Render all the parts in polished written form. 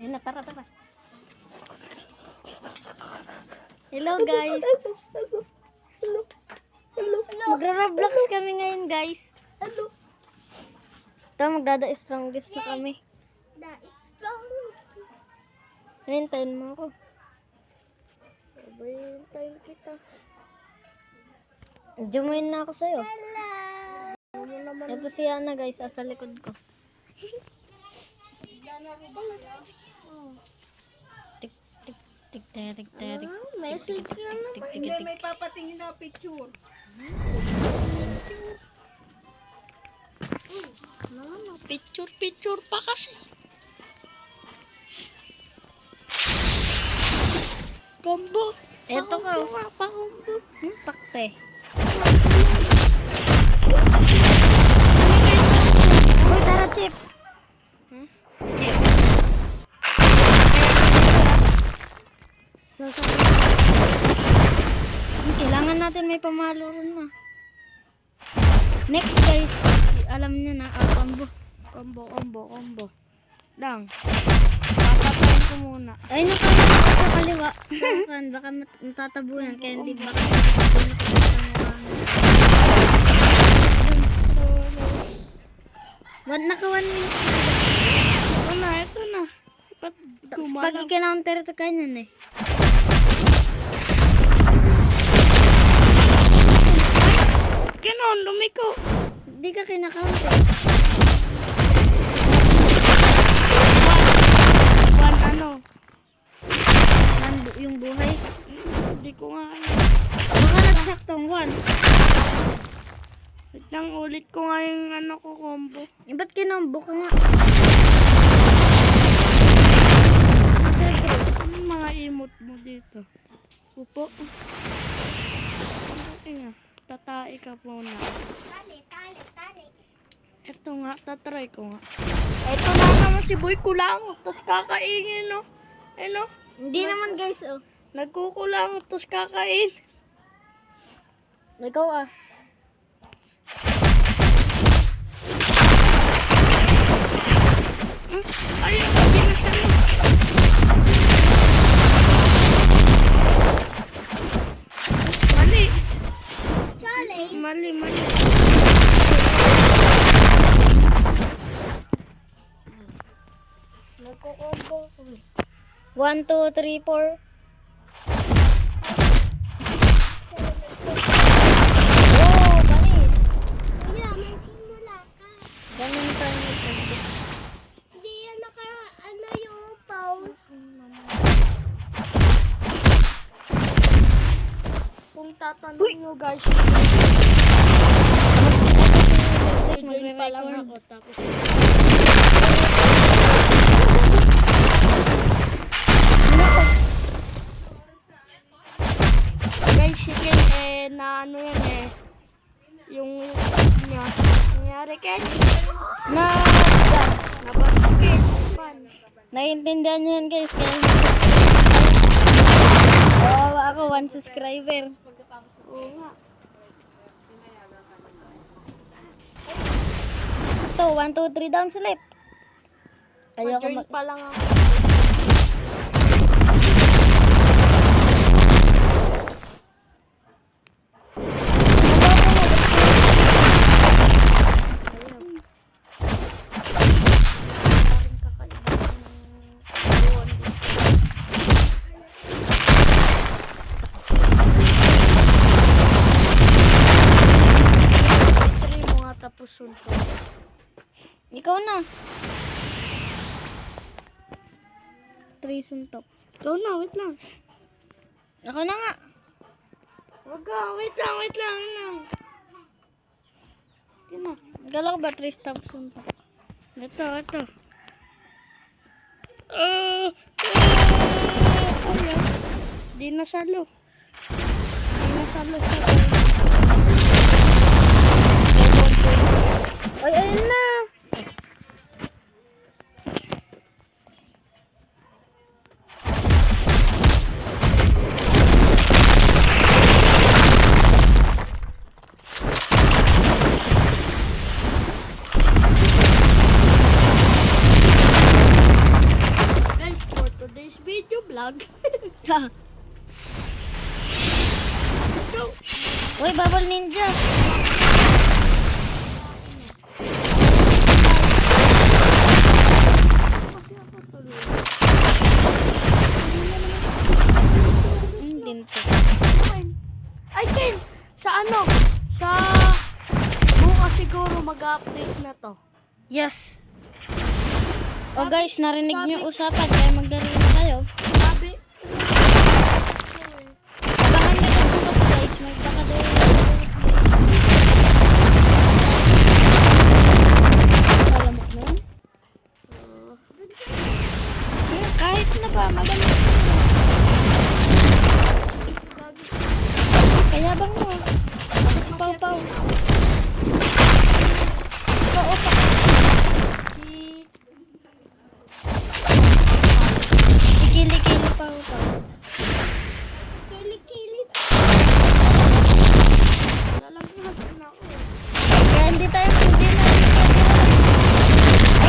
Ayun na, tara. Hello guys. Magra-Roblox kami ngayon guys. Ito, magdada-strongest na kami. Hintayin mo ako. Hintayin kita. Jumuin na ako sa'yo. Ito si Ana guys, sa likod ko. Tik. Message ka naman. Hindi, may papatingin na picture. Picture pa kasi. Combo. Ito ka. Pa-combo. Pakte. Uy, tara, Chip. Chip. So, kailangan natin may pamalo rin na. Next guys, alam niyo na, combo. Lang. Papatayin ko muna. Ay, nakaliwa sa kaliwa. Baka matatabunan. Kaya hindi baka matatabunan ko sa mukha. Naka 1 minute. Ito na. Pag i-counter ito kanyan eh. Ganon, lumiko. Hindi ka kina-counter. Yung buhay. Hindi ko nga baka nagsaktong 1. Wait lang, ulit ko nga yung ko combo. Ba't kinombo ka nga? Ano mga emote mo dito? Upo. Tatai ka muna. Tali. Ito nga, tatry ko nga. Ito na naman si Boy kulangot, tapos kakainin, no? Ano? Hindi naman guys, oh. Nagkukulangot, tapos kakain. Ikaw ah. Ayun, hindi na siya. Mali. Nagkukombo ko. 1, 2, 3, 4. Oh, banis. Kuya, magsimula ka. Ganun tayo nagkombo. Hindi yan yung pause. Kung tatanong nyo guys, magre-record pa lang ako tapos guys, chicken na ano yan yung niya nangyari kaya nabasket Naiintindihan nyo yan guys. Kaya ako 1 subscriber. oo nga. Ito, 1, 2, 3 down slip. Ayoko Join pa lang ako. Ikaw na. 3 suntok. Ikaw na, wait lang. Ako na nga. Wag ka, wait lang. Ito na. Gala ko ba 3 stop suntok? Ito. Di nasalo. Ay, ayun na. Lag. Uy, Bubble Ninja. Kasi ako tuloy. Hindi na to. Ay, Ken! Sa ano? Sa bukas siguro mag-update na to. Yes. O guys, narinig niyo usapan kaya magdari na kayo. Sabi, Abangan niyo sa bukas guys, magkakadari na alam mo nun? Kahit na ba, magaling. Kaya bang mo? Pau-pau. Pau-pau. Kili-kili pau-pau. Kili-kili. lalagyan na ako. Kaya hindi na ay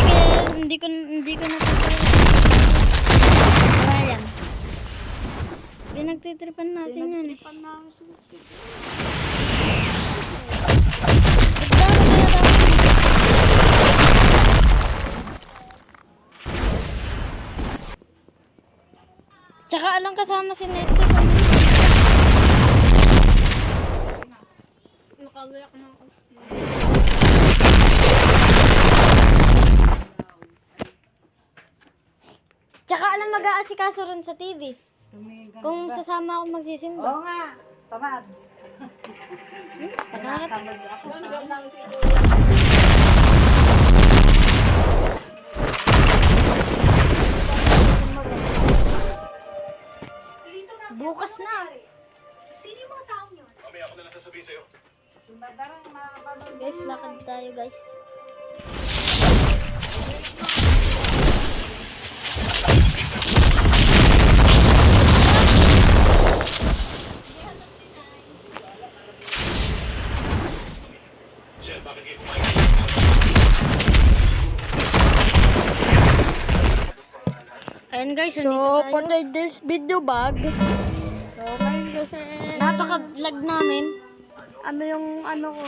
kaya hindi ko na Ryan. Pinagtitripan natin yan eh. Pan na ako sa Tsaka alang kasama si Neto. nakagayak na ako. Tsaka alang mag-aasikaso rin sa TV. Kung sasama ako magsisimba. Oo nga, tamad. Bakit? Tamad ako. Bukas na. Sumadarang makapanood. Guys, lakad tayo guys. Ayan guys, So, nandito for tayo. this video bag, so, ngayon kasi, Napaka-vlog namin. ano yung, ano ko,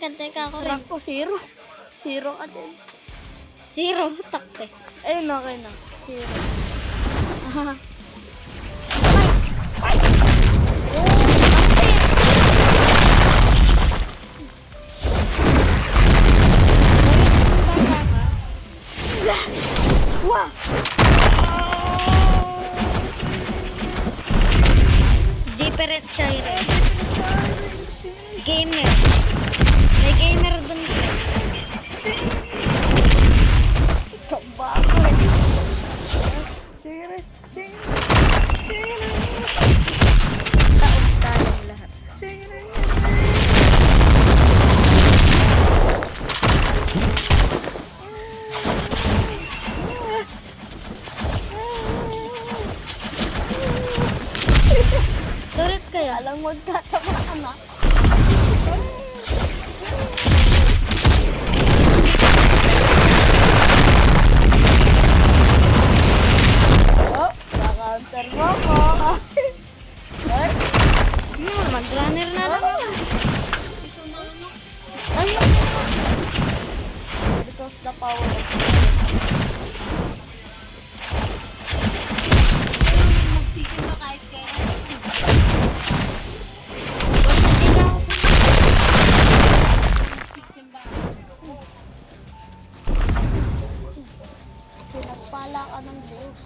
Teka, ako rin. rank ko, 0. 0 ka din. 0, takpe. Ayun, okay na. 0. Wow! Different siya Gamer. May gamer dun. Kabakot! 0. 0. Taog tayong lahat. 0. Turret kaya? Alang magkatamaan na. Oh, naka-counter mo ko. Ay, Mag-runner na lang. ay. Because the power of pinagpala ka ng Diyos.